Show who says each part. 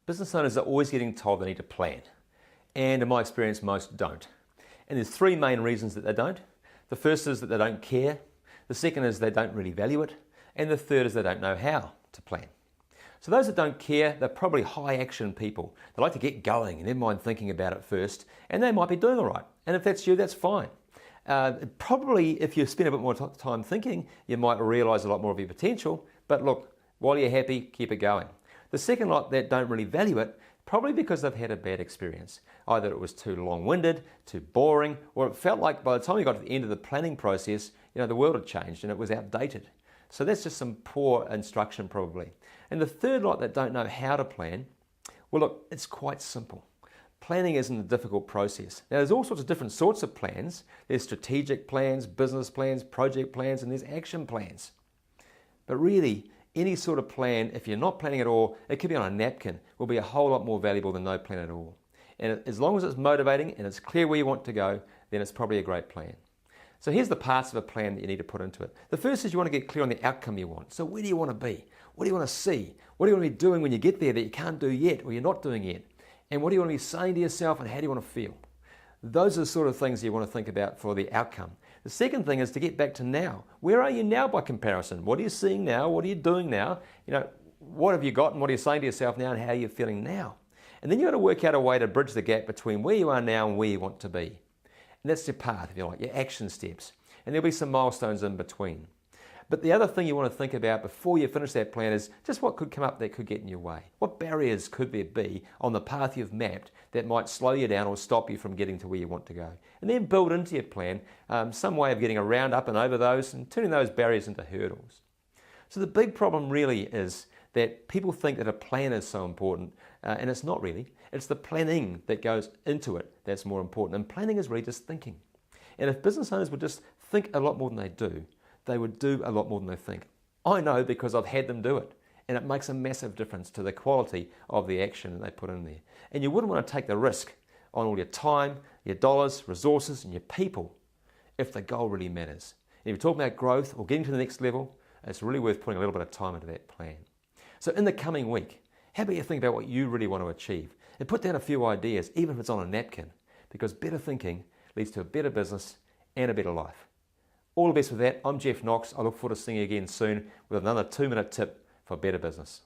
Speaker 1: Business owners are always getting told they need to plan, and in my experience, most don't. And there's three main reasons that they don't. The first is that they don't care, the second is they don't really value it, and the third is they don't know how to plan. So those that don't care, they're probably high action people. They like to get going and never mind thinking about it first, and they might be doing all right. And if that's you, that's fine. Probably if you spend a bit more time thinking, you might realise a lot more of your potential, but look, while you're happy, keep it going. The second lot that don't really value it, probably because they've had a bad experience. Either it was too long-winded, too boring, or it felt like by the time you got to the end of the planning process, the world had changed and it was outdated. So that's just some poor instruction probably. And the third lot that don't know how to plan, well look, it's quite simple. Planning isn't a difficult process. Now there's all sorts of different sorts of plans. There's strategic plans, business plans, project plans, and there's action plans. But really, any sort of plan, if you're not planning at all, it could be on a napkin, will be a whole lot more valuable than no plan at all. And as long as it's motivating and it's clear where you want to go, then it's probably a great plan. So here's the parts of a plan that you need to put into it. The first is you want to get clear on the outcome you want. So where do you want to be? What do you want to see? What do you want to be doing when you get there that you can't do yet or you're not doing yet? And what do you want to be saying to yourself and how do you want to feel? Those are the sort of things you want to think about for the outcome. The second thing is to get back to now. Where are you now by comparison? What are you seeing now? What are you doing now? What have you got and what are you saying to yourself now and how are you feeling now? And then you've got to work out a way to bridge the gap between where you are now and where you want to be. And that's your path, if you like, your action steps. And there'll be some milestones in between. But the other thing you want to think about before you finish that plan is just what could come up that could get in your way. What barriers could there be on the path you've mapped that might slow you down or stop you from getting to where you want to go? And then build into your plan some way of getting around, up and over those and turning those barriers into hurdles. So the big problem really is that people think that a plan is so important and it's not really. It's the planning that goes into it that's more important. And planning is really just thinking. And if business owners would just think a lot more than they do, they would do a lot more than they think. I know because I've had them do it. And it makes a massive difference to the quality of the action that they put in there. And you wouldn't want to take the risk on all your time, your dollars, resources, and your people if the goal really matters. And if you're talking about growth or getting to the next level, it's really worth putting a little bit of time into that plan. So in the coming week, how about you think about what you really want to achieve and put down a few ideas, even if it's on a napkin, because better thinking leads to a better business and a better life. All the best with that. I'm Jeff Knox. I look forward to seeing you again soon with another 2-minute tip for better business.